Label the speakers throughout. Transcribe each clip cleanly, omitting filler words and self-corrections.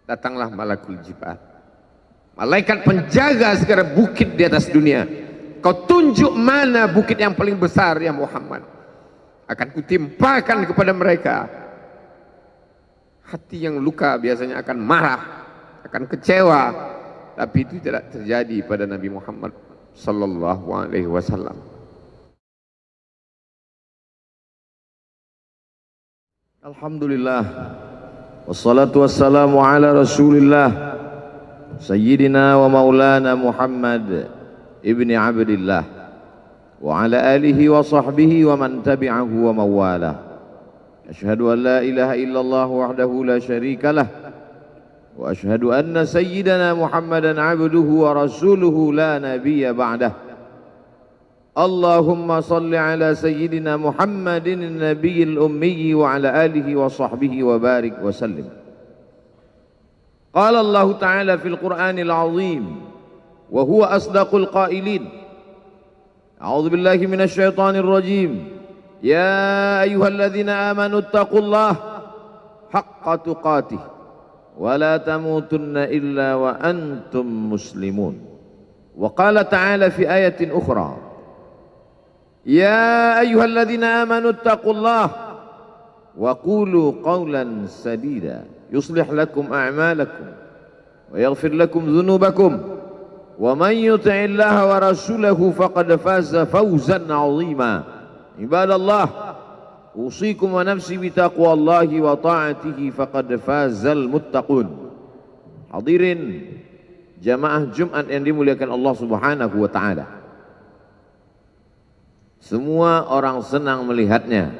Speaker 1: Datanglah malakul jibal, malaikat penjaga segala bukit di atas dunia. Kau tunjuk mana bukit yang paling besar ya Muhammad, akan kutimpakan kepada mereka. Hati yang luka biasanya akan marah, akan kecewa, tapi itu tidak terjadi pada Nabi Muhammad sallallahu alaihi wasallam.
Speaker 2: Alhamdulillah, wassalatu wassalamu ala Rasulillah Sayyidina wa maulana Muhammad ibni Abdillah wa ala alihi wa sahbihi wa man tabi'ahu wa mawala. Asyhadu an la ilaha illallah wahdahu la syarika lah wa asyhadu anna sayyidana Muhammadan abduhu wa rasuluhu la nabiyya ba'dah. Allahumma salli ala sayyidina Muhammadin nabiyil ummi wa ala alihi wa sahbihi wa barik wa sallim. Qala Allah Ta'ala fil Qur'anil azim wa huwa asdaqul qailin. A'udzu billahi minasy syaithanir rajim. Ya ayyuhalladzina amanu taqullaha haqqa tuqatih wa la tamutunna illa wa antum muslimun. Wa qala ta'ala fi ayatin ukhra, Ya ayyuhalladzina amanu taqullaha wa qulu qawlan sadida yuslih lakum a'malakum wa yaghfir lakum dhunubakum wa man yuti'illaha wa rasulahu faqad faza fawzan 'azima. Ibadallah, usikum wa nafsi bitaqwallahi wa ta'atihi faqad fazal muttaqun. Hadirin jamaah Jumat yang dimuliakan Allah Subhanahu wa taala. Semua orang senang melihatnya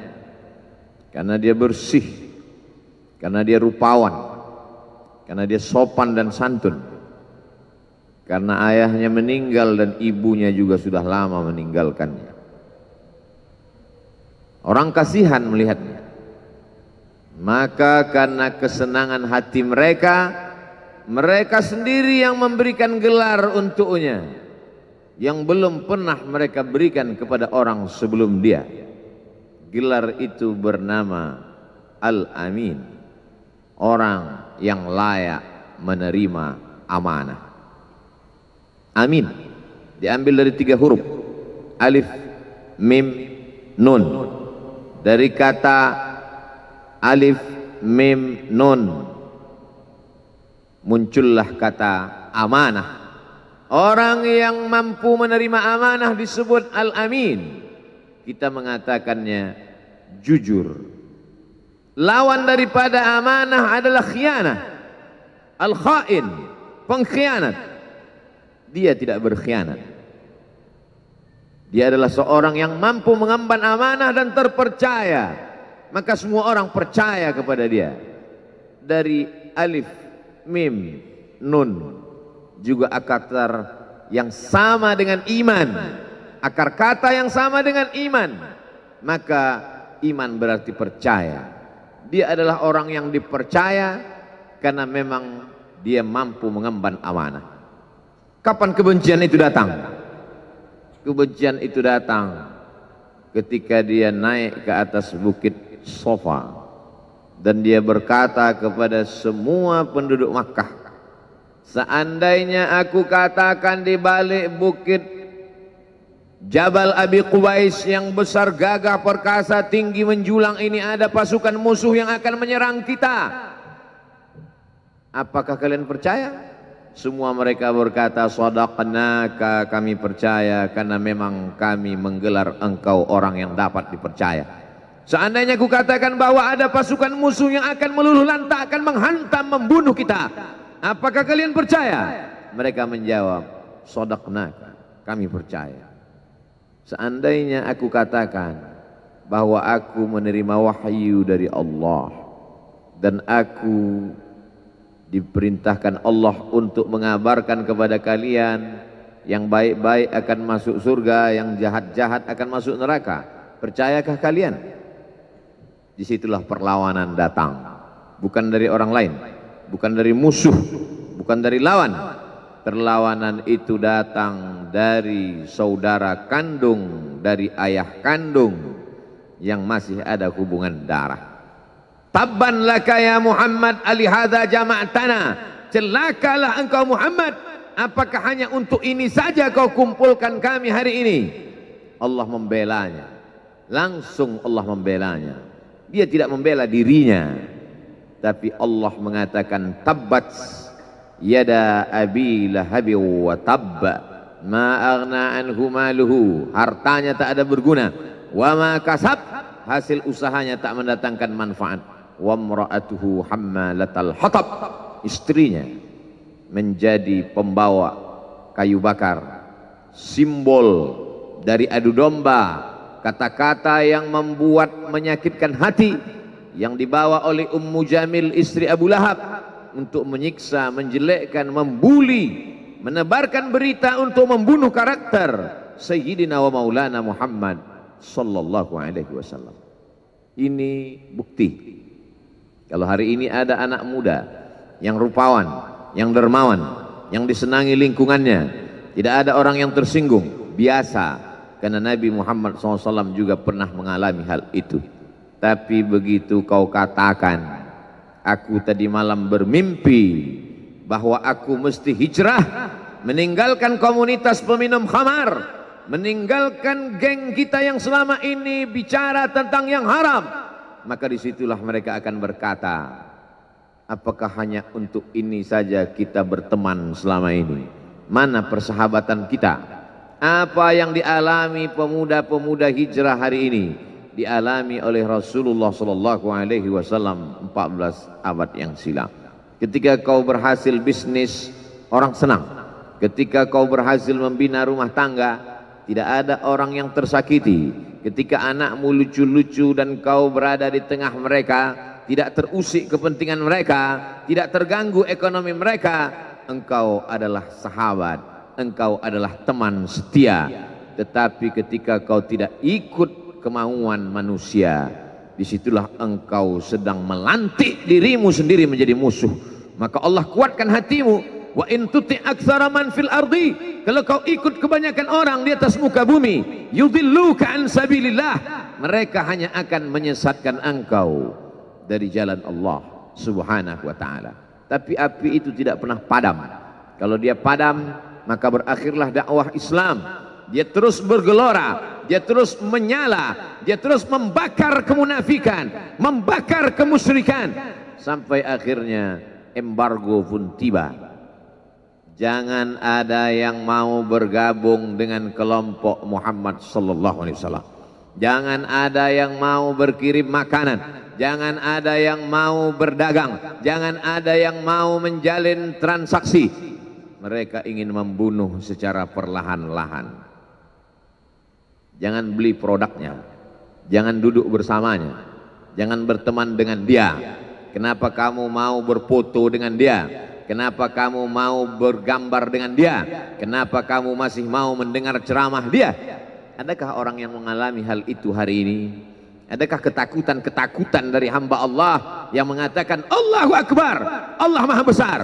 Speaker 2: karena dia bersih, karena dia rupawan, karena dia sopan dan santun, karena ayahnya meninggal dan ibunya juga sudah lama meninggalkannya. Orang kasihan melihatnya, maka karena kesenangan hati mereka, mereka sendiri yang memberikan gelar untuknya yang belum pernah mereka berikan kepada orang sebelum dia. Gelar itu bernama Al-Amin, orang yang layak menerima amanah. Amin diambil dari 3 huruf, alif, mim, nun. Dari kata alif, mim, nun muncullah kata amanah. Orang yang mampu menerima amanah disebut Al-Amin. Kita mengatakannya jujur. Lawan daripada amanah adalah khianah, al-khain, pengkhianat. Dia tidak berkhianat. Dia adalah seorang yang mampu mengemban amanah dan terpercaya, maka semua orang percaya kepada dia. Dari alif, mim, nun juga akar yang sama dengan iman, akar kata yang sama dengan iman, maka iman berarti percaya. Dia adalah orang yang dipercaya karena memang dia mampu mengemban amanah. Kapan kebencian itu datang? Kebencian itu datang ketika dia naik ke atas bukit Safa dan dia berkata kepada semua penduduk Makkah, seandainya aku katakan di balik bukit Jabal Abi Qubais yang besar, gagah, perkasa, tinggi, menjulang ini ada pasukan musuh yang akan menyerang kita, apakah kalian percaya? Semua mereka berkata, shadaqnaka, kami percaya karena memang kami menggelar engkau orang yang dapat dipercaya. Seandainya aku katakan bahwa ada pasukan musuh yang akan meluluh lantakkan, menghantam, membunuh kita, apakah kalian percaya? Mereka menjawab, shadaqnaka, kami percaya. Seandainya aku katakan bahwa aku menerima wahyu dari Allah dan aku diperintahkan Allah untuk mengabarkan kepada kalian yang baik-baik akan masuk surga, yang jahat-jahat akan masuk neraka, percayakah kalian? Disitulah perlawanan datang, bukan dari orang lain, bukan dari musuh, bukan dari lawan. Perlawanan itu datang dari saudara kandung, dari ayah kandung yang masih ada hubungan darah. tabban laka ya Muhammad alihadza jama'tana, celakalah engkau Muhammad, apakah hanya untuk ini saja kau kumpulkan kami hari ini? Allah membelanya, langsung Allah membelanya. Dia tidak membela dirinya, tapi Allah mengatakan tabbat yada abi lahabi wa tabba ma aghna anhu maluhu, hartanya tak ada berguna, wa ma kasab, hasil usahanya tak mendatangkan manfaat, wa imra'atuhu hammalatal hatab, istrinya menjadi pembawa kayu bakar, simbol dari adu domba, kata-kata yang membuat menyakitkan hati yang dibawa oleh Ummu Jamil istri Abu Lahab untuk menyiksa, menjelekkan, membuli, menebarkan berita untuk membunuh karakter Sayyidina wa Maulana Muhammad sallallahu alaihi wasallam. Ini bukti kalau hari ini ada anak muda yang rupawan, yang dermawan, yang disenangi lingkungannya, tidak ada orang yang tersinggung, biasa, karena Nabi Muhammad SAW juga pernah mengalami hal itu. Tapi begitu kau katakan, aku tadi malam bermimpi bahwa aku mesti hijrah, meninggalkan komunitas peminum khamar, meninggalkan geng kita yang selama ini bicara tentang yang haram, maka disitulah mereka akan berkata, apakah hanya untuk ini saja kita berteman selama ini? Mana persahabatan kita? Apa yang dialami pemuda-pemuda hijrah hari ini dialami oleh Rasulullah sallallahu alaihi wasallam 14 abad yang silam. Ketika kau berhasil bisnis, orang senang. Ketika kau berhasil membina rumah tangga, tidak ada orang yang tersakiti. Ketika anakmu lucu-lucu dan kau berada di tengah mereka, tidak terusik kepentingan mereka, tidak terganggu ekonomi mereka, engkau adalah sahabat, engkau adalah teman setia. Tetapi ketika kau tidak ikut kemauan manusia, disitulah engkau sedang melantik dirimu sendiri menjadi musuh. Maka Allah kuatkan hatimu. Wa in tuti' aktsara man fil ardi, kalau kau ikut kebanyakan orang di atas muka bumi, yudilluka an sabilillah, mereka hanya akan menyesatkan engkau dari jalan Allah subhanahu wa ta'ala. Tapi api itu tidak pernah padam. Kalau dia padam, maka berakhirlah dakwah Islam. Dia terus bergelora, dia terus menyala, dia terus membakar kemunafikan, membakar kemusyrikan, sampai akhirnya embargo pun tiba. Jangan ada yang mau bergabung dengan kelompok Muhammad sallallahu alaihi wasallam. Jangan ada yang mau berkirim makanan, jangan ada yang mau berdagang, jangan ada yang mau menjalin transaksi. Mereka ingin membunuh secara perlahan-lahan. Jangan beli produknya, jangan duduk bersamanya, jangan berteman dengan dia. Kenapa kamu mau berfoto dengan dia? Kenapa kamu mau bergambar dengan dia? Kenapa kamu masih mau mendengar ceramah dia? Adakah orang yang mengalami hal itu hari ini? Adakah ketakutan-ketakutan dari hamba Allah yang mengatakan Allahu Akbar, Allah Maha Besar,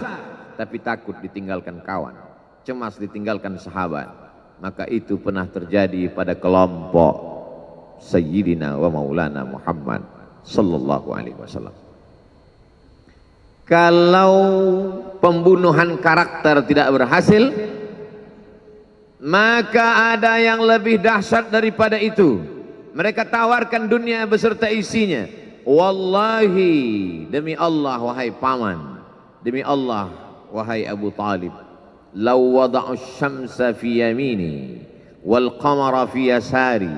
Speaker 2: tapi takut ditinggalkan kawan, cemas ditinggalkan sahabat? Maka itu pernah terjadi pada kelompok Sayyidina wa Maulana Muhammad sallallahu alaihi wasallam. Kalau pembunuhan karakter tidak berhasil, maka ada yang lebih dahsyat daripada itu. Mereka tawarkan dunia beserta isinya. Wallahi, demi Allah wahai paman, demi Allah wahai Abu Talib, law wada'u syamsa fi yamini wal qamara fi yasari,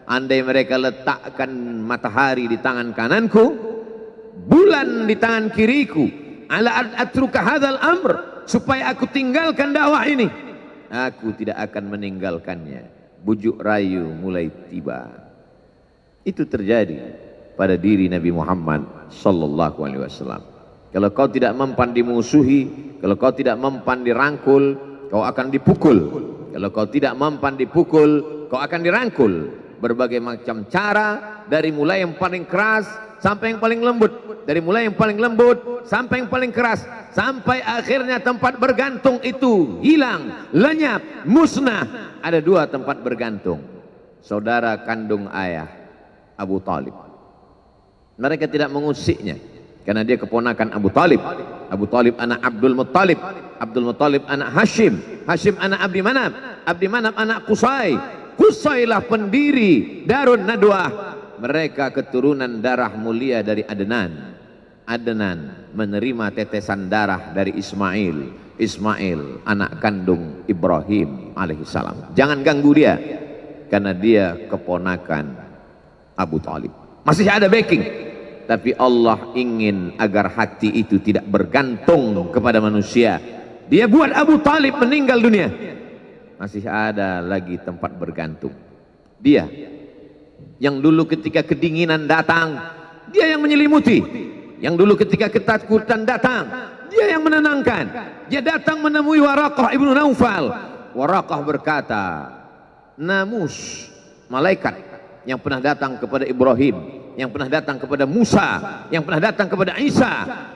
Speaker 2: andai mereka letakkan matahari di tangan kananku, bulan di tangan kiriku, ala atruka hadzal amr, supaya aku tinggalkan dakwah ini, aku tidak akan meninggalkannya. Bujuk rayu mulai tiba. Itu terjadi pada diri Nabi Muhammad sallallahu alaihi wasallam. Kalau kau tidak mempan dimusuhi, kalau kau tidak mempan dirangkul, kau akan dipukul. Kalau kau tidak mempan dipukul, kau akan dirangkul. Berbagai macam cara, dari mulai yang paling keras sampai yang paling lembut, dari mulai yang paling lembut sampai yang paling keras, sampai akhirnya tempat bergantung itu hilang, lenyap, musnah. Ada dua tempat bergantung, saudara kandung ayah Abu Talib. Mereka tidak mengusiknya karena dia keponakan Abu Talib. Abu Talib anak Abdul Muttalib, Abdul Muttalib anak Hashim, Hashim anak Abdi Manaf, Abdi Manaf anak Qusay, Qusaylah pendiri Darun Nadwah. Mereka keturunan darah mulia dari Adnan. Adnan menerima tetesan darah dari Ismail. Ismail anak kandung Ibrahim alaihissalam. Jangan ganggu dia karena dia keponakan Abu Talib. Masih ada backing, tapi Allah ingin agar hati itu tidak bergantung kepada manusia. Dia buat Abu Talib meninggal dunia, masih ada lagi tempat bergantung. Dia yang dulu ketika kedinginan datang, dia yang menyelimuti. Yang dulu ketika ketakutan datang, dia yang menenangkan. Dia datang menemui Waraqah ibnu Naufal. Waraqah berkata, Namus, malaikat yang pernah datang kepada Ibrahim, yang pernah datang kepada Musa, yang pernah datang kepada Isa,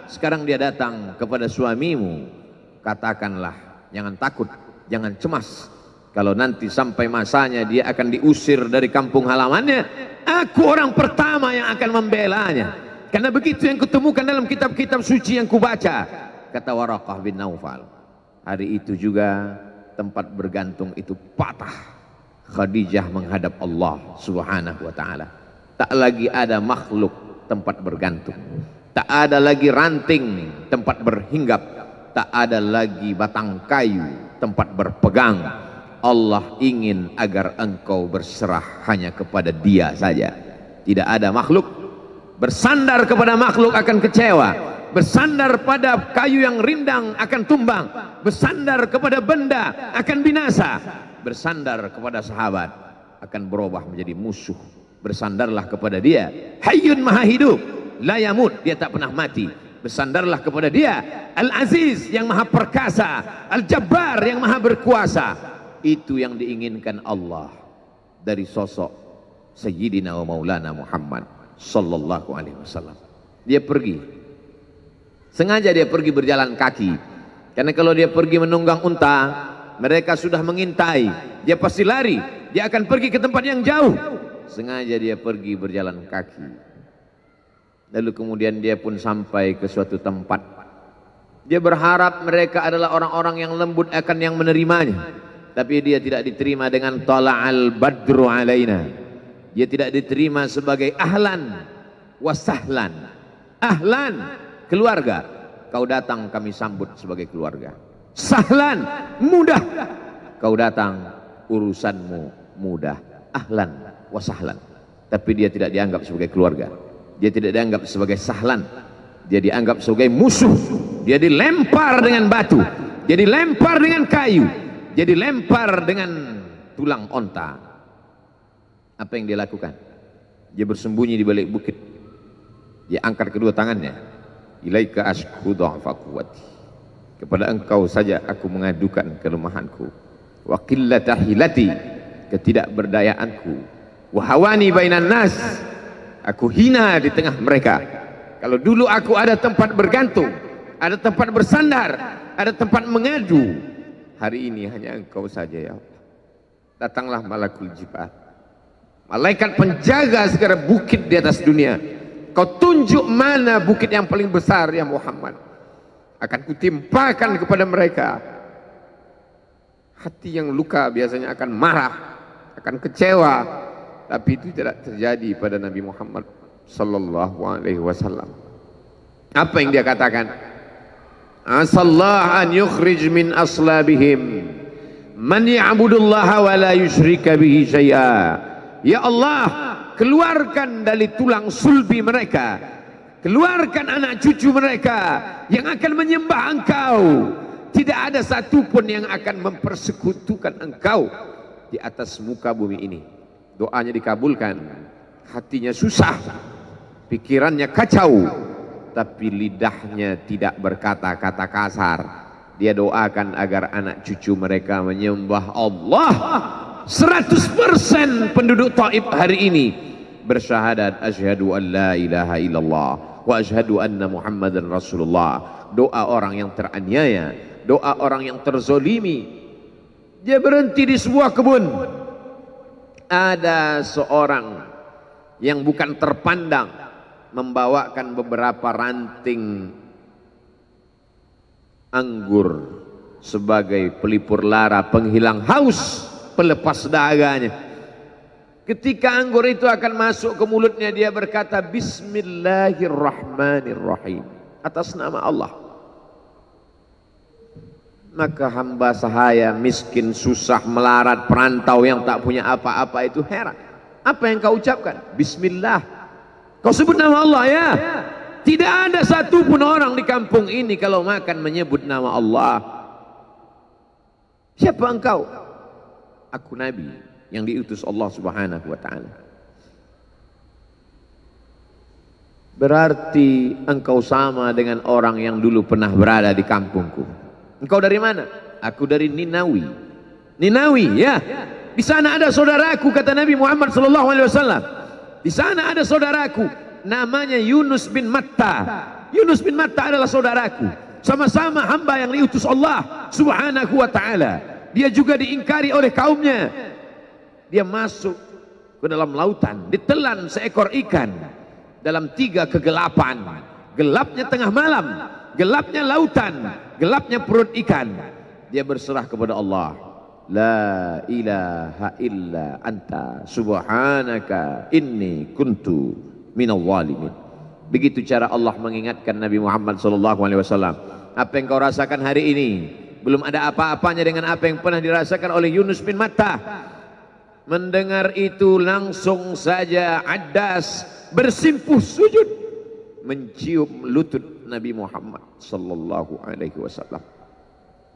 Speaker 2: sekarang dia datang kepada suamimu. Katakanlah, jangan takut, jangan cemas. Kalau nanti sampai masanya dia akan diusir dari kampung halamannya, aku orang pertama yang akan membelanya. Karena begitu yang kutemukan dalam kitab-kitab suci yang kubaca, kata Waraqah bin Naufal. Hari itu juga tempat bergantung itu patah. Khadijah menghadap Allah subhanahu wa ta'ala. Tak lagi ada makhluk tempat bergantung, tak ada lagi ranting tempat berhinggap, tak ada lagi batang kayu tempat berpegang. Allah ingin agar engkau berserah hanya kepada Dia saja. Tidak ada makhluk. Bersandar kepada makhluk akan kecewa, bersandar pada kayu yang rindang akan tumbang, bersandar kepada benda akan binasa, bersandar kepada sahabat akan berubah menjadi musuh. Bersandarlah kepada Dia, Hayyun Maha Hidup, la yamut, Dia tak pernah mati. Bersandarlah kepada Dia, Al-Aziz yang Maha Perkasa, Al-Jabbar yang Maha Berkuasa. Itu yang diinginkan Allah dari sosok Sayyidina wa Maulana Muhammad sallallahu alaihi wasallam. Dia pergi, sengaja dia pergi berjalan kaki, karena kalau dia pergi menunggang unta, mereka sudah mengintai, dia pasti lari, dia akan pergi ke tempat yang jauh. Sengaja dia pergi berjalan kaki. Lalu kemudian dia pun sampai ke suatu tempat. Dia berharap mereka adalah orang-orang yang lembut akan yang menerimanya, tapi dia tidak diterima dengan tala'al badru alaina. Dia tidak diterima sebagai ahlan wasahlan. Ahlan, keluarga, kau datang kami sambut sebagai keluarga. Sahlan, mudah, kau datang urusanmu mudah. Ahlan wasahlan. Tapi dia tidak dianggap sebagai keluarga, dia tidak dianggap sebagai sahlan, dia dianggap sebagai musuh. Dia dilempar dengan batu, dia dilempar dengan kayu, dia dilempar dengan tulang onta. Apa yang dia lakukan? Dia bersembunyi di balik bukit. Dia angkat kedua tangannya. Ilaika ashku dha'fa quwwati. Kepada engkau saja aku mengadukan kelemahanku. Wa qillata hilati, ketidakberdayaanku. Wa hawani bainan nas, aku hina di tengah mereka. Kalau dulu aku ada tempat bergantung, ada tempat bersandar, ada tempat mengadu, hari ini hanya engkau saja ya Allah. Datanglah malakul jibat, malaikat penjaga segala bukit di atas dunia. Kau tunjuk mana bukit yang paling besar ya Muhammad, akan kutimpakan kepada mereka. Hati yang luka biasanya akan marah, akan kecewa, tapi itu tidak terjadi pada Nabi Muhammad sallallahu alaihi wasallam. Apa yang dia katakan? Asallah an yukhrij min aslabihim man ya'budullaha wa la yusyrika bihi syai'a. Ya Allah, keluarkan dari tulang sulbi mereka, keluarkan anak cucu mereka yang akan menyembah Engkau. Tidak ada satupun yang akan mempersekutukan Engkau di atas muka bumi ini. Doanya dikabulkan, hatinya susah, pikirannya kacau, tapi lidahnya tidak berkata-kata kasar. Dia doakan agar anak cucu mereka menyembah Allah. 100% penduduk Taif hari ini bersyahadat asyhadu an la ilaha illallah wa asyhadu anna Muhammadan Rasulullah. Doa orang yang teraniaya, doa orang yang terzolimi. Dia berhenti di sebuah kebun. Ada seorang yang bukan terpandang, membawakan beberapa ranting anggur sebagai pelipur lara, penghilang haus, pelepas dahaganya. Ketika anggur itu akan masuk ke mulutnya, dia berkata Bismillahirrahmanirrahim, atas nama Allah. Maka hamba sahaya miskin, susah, melarat, perantau yang tak punya apa-apa itu heran. Apa yang kau ucapkan? Bismillah. Kau sebut nama Allah ya. Tidak ada satupun orang di kampung ini kalau makan menyebut nama Allah. Siapa engkau? Aku Nabi yang diutus Allah Subhanahu wa ta'ala. Berarti engkau sama dengan orang yang dulu pernah berada di kampungku. Engkau dari mana? Aku dari Ninawi. Ninawi ya. Di sana ada saudaraku, kata Nabi Muhammad SAW. Di sana ada saudaraku, namanya Yunus bin Matta. Yunus bin Matta adalah saudaraku. Sama-sama hamba yang diutus Allah Subhanahu wa ta'ala. Dia juga diingkari oleh kaumnya. Dia masuk ke dalam lautan, ditelan seekor ikan dalam 3 kegelapan. Gelapnya tengah malam, gelapnya lautan, gelapnya perut ikan. Dia berserah kepada Allah. La ilaha illa anta subhanaka inni kuntu minal zalimin. Begitu cara Allah mengingatkan Nabi Muhammad SAW. Apa yang kau rasakan hari ini belum ada apa-apanya dengan apa yang pernah dirasakan oleh Yunus bin Matta. Mendengar itu langsung saja Addas bersimpuh sujud mencium lutut Nabi Muhammad SAW.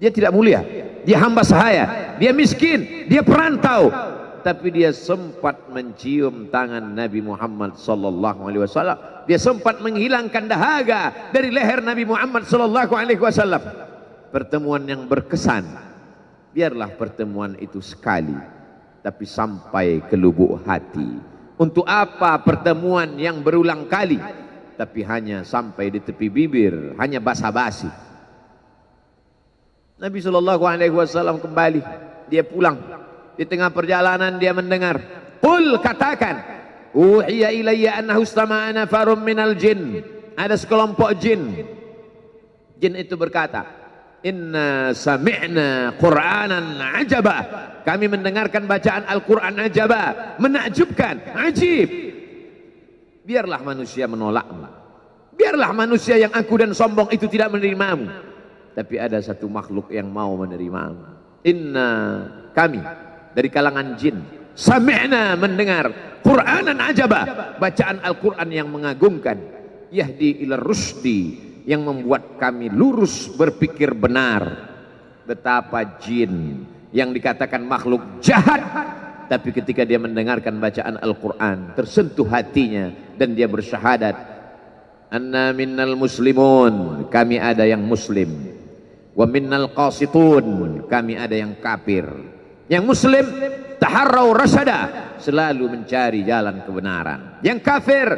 Speaker 2: Dia tidak mulia, dia hamba sahaya, dia miskin, dia perantau, tapi dia sempat mencium tangan Nabi Muhammad SAW. Dia sempat menghilangkan dahaga dari leher Nabi Muhammad SAW. Pertemuan yang berkesan. Biarlah pertemuan itu sekali, tapi sampai ke lubuk hati. Untuk apa pertemuan yang berulang kali, tapi hanya sampai di tepi bibir, hanya basa-basi. Nabi SAW kembali, dia pulang. Di tengah perjalanan dia mendengar, qul, katakan, uhiya ilayya annahu istama'a nafarun minal jin. Ada sekelompok jin. Jin itu berkata, inna sami'na qur'anan ajaba. Kami mendengarkan bacaan Al-Quran ajaba, menakjubkan, ajib. Biarlah manusia menolakmu, biarlah manusia yang angkuh dan sombong itu tidak menerimamu, tapi ada satu makhluk yang mau menerimamu. Inna, kami dari kalangan jin, sami'na, mendengar, Qur'anan ajaba, bacaan Al-Quran yang mengagumkan, yahdi ila rusdi, yang membuat kami lurus berpikir benar. Betapa jin yang dikatakan makhluk jahat, tapi ketika dia mendengarkan bacaan Al-Quran tersentuh hatinya dan dia bersyahadat, anna minnal muslimun, kami ada yang muslim, wa minnal qasitun, kami ada yang kafir. Yang muslim taharrau rasyada, selalu mencari jalan kebenaran. Yang kafir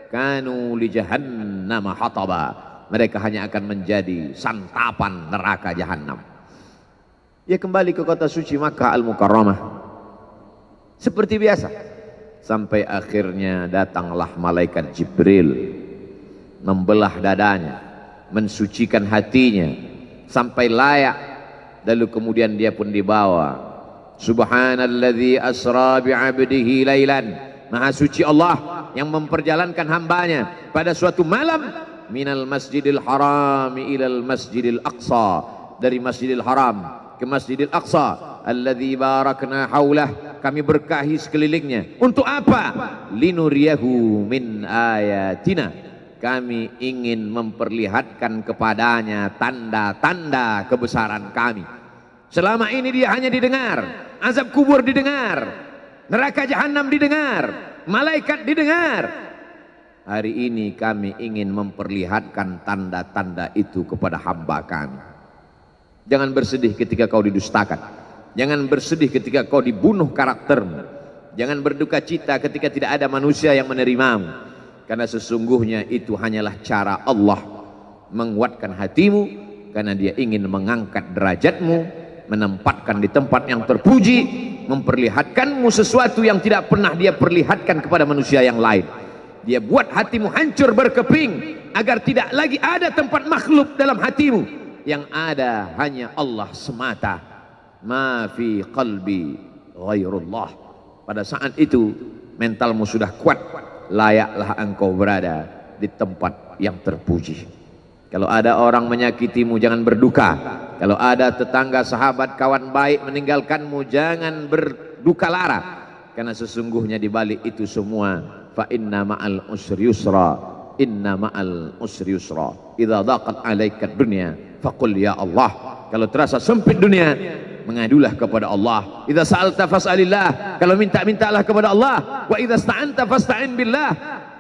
Speaker 2: kanu li jahannam hataba, mereka hanya akan menjadi santapan neraka jahanam. Dia kembali ke kota suci Makkah Al-Mukarramah seperti biasa, sampai akhirnya datanglah malaikat Jibril membelah dadanya, mensucikan hatinya sampai layak, lalu kemudian dia pun dibawa. Subhanalladzi asra bi'abdihi lailan, maha suci Allah yang memperjalankan hambanya pada suatu malam, minal masjidil harami ilal masjidil aqsa, dari masjidil haram ke Masjidil Aqsa, alladzi barakna haulah, kami berkahi sekelilingnya. Untuk apa? Linuriyahu min ayatina, kami ingin memperlihatkan kepadanya tanda-tanda kebesaran kami. Selama ini dia hanya didengar, azab kubur didengar, neraka jahanam didengar, malaikat didengar. Hari ini kami ingin memperlihatkan tanda-tanda itu kepada hamba kami. Jangan bersedih ketika kau didustakan, jangan bersedih ketika kau dibunuh karaktermu, jangan berduka cita ketika tidak ada manusia yang menerimamu, karena sesungguhnya itu hanyalah cara Allah menguatkan hatimu, karena dia ingin mengangkat derajatmu, menempatkan di tempat yang terpuji, memperlihatkanmu sesuatu yang tidak pernah dia perlihatkan kepada manusia yang lain.
Speaker 1: Dia buat hatimu hancur berkeping agar tidak lagi ada tempat makhluk dalam hatimu. Yang ada hanya Allah semata. Ma fi qalbi ghairullah. Pada saat itu mentalmu sudah kuat, layaklah engkau berada di tempat yang terpuji. Kalau ada orang menyakitimu, jangan berduka. Kalau ada tetangga, sahabat, kawan baik meninggalkanmu, jangan berduka lara. Karena sesungguhnya di balik itu semua, fa inna ma'al usri yusra, inna ma'al usri yusra. Idza daqat 'alaika dunya faqul ya Allah. Kalau terasa sempit dunia, mengadulah kepada Allah. Idza sa'alta fas'alillah. Kalau minta-mintalah kepada Allah. Wa idza sta'anta fasta'in billah.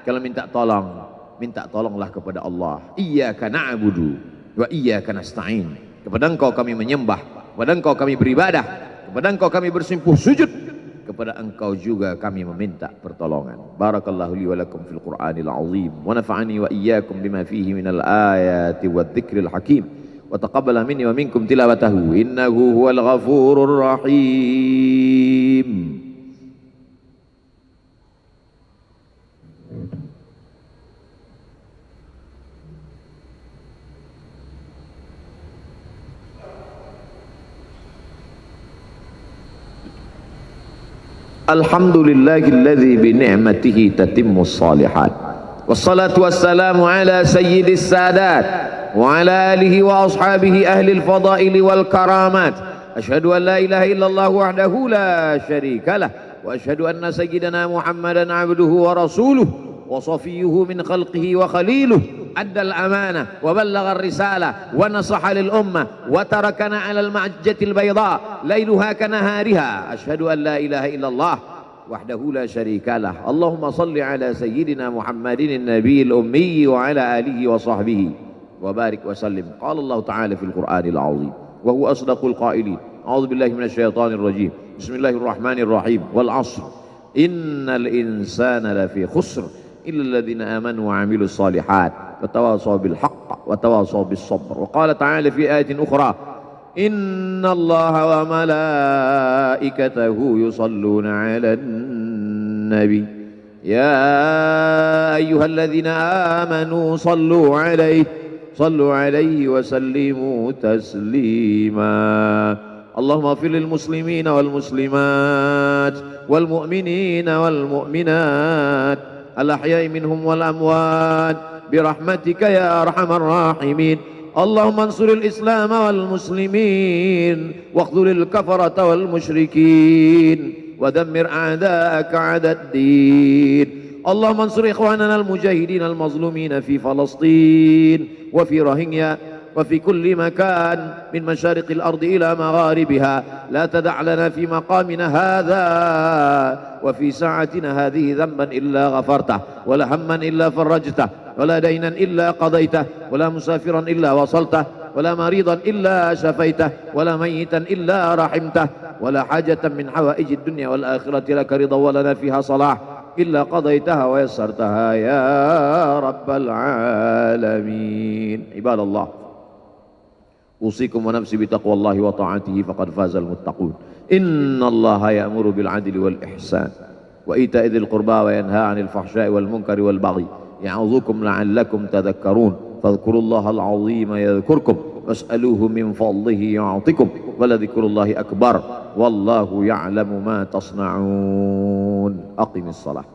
Speaker 1: Kalau minta tolong, minta tolonglah kepada Allah. Iyyaka na'budu wa iyyaka nasta'in. Kepada Engkau kami menyembah, kepada Engkau kami beribadah, kepada Engkau kami bersimpuh sujud, kepada Engkau juga kami meminta pertolongan. Barakallahu li wa lakum fil Qur'anil azim wa nafa'ani wa iyyakum bima fihi minal ayati wadh-dhikril hakim wa taqabbala minni wa minkum tilawatahu innahu huwal ghafurur rahim. Alhamdulillahilladzi bi ni'matihi tatimmus shalihat. Wassalatu wassalamu ala sayyidis sadat wa ala alihi wa ashabihi ahlil fadaili wal karamat. Asyhadu an la ilaha illallah wahdahu la syarikalah wa asyhadu anna sayyidana Muhammadan abduhu wa rasuluh wa safiyyuhu min khalqihi wa khaliluh. Addal amanah wa ballagha ar-risalah wa nasaha lil ummah wa tarakana 'ala al-mahajjatil bayda lailuha kanahariha. Asyhadu an la ilaha illallah wahdahu la syarikalah. Allahumma salli ala sayyidina Muhammadin an-nabiyil ummi wa ala alihi wa sahbihi wa barik wa sallim. Qala Allah ta'ala fil Qur'anil 'azim wa huwa asdaqul qailin. A'udzu billahi minasy syaithanir rajim. Bismillahirrahmanirrahim. Wal 'ashr innal insana lafi khusr illa alladhina amanu wa 'amilus shalihat وتواصوا بالحق وتواصوا بالصبر. وقال تعالى في آية أخرى إن الله وملائكته يصلون على النبي يا أيها الذين آمنوا صلوا عليه وسلموا تسليما. اللهم اغفر للمسلمين والمسلمات والمؤمنين والمؤمنات الأحياء منهم والأموات برحمتك يا أرحم الراحمين. اللهم انصر الإسلام والمسلمين واخذل الكفرة والمشركين ودمر أعداءك أعداء الدين. اللهم انصر إخواننا المجاهدين المظلومين في فلسطين وفي روهينيا وفي كل مكان من مشارق الأرض إلى مغاربها. لا تدع لنا في مقامنا هذا وفي ساعتنا هذه ذنبا إلا غفرته ولا هما إلا فرجته ولا دينا إلا قضيته ولا مسافرا إلا وصلته ولا مريضا إلا شفيته ولا ميتا إلا رحمته ولا حاجة من حوائج الدنيا والآخرة لك رضا ولنا فيها صلاح إلا قضيتها ويسرتها يا رب العالمين. عباد الله أوصيكم ونفسي بتقوى الله وطاعته فقد فاز المتقون. إن الله يأمر بالعدل والإحسان وإيتاء ذي القربى وينهى عن الفحشاء والمنكر والبغي يعظكم لعلكم تذكرون. فاذكروا الله العظيم يذكركم واسألوه من فضله يعطكم ولذكر الله أكبر والله يعلم ما تصنعون. أقم الصلاة.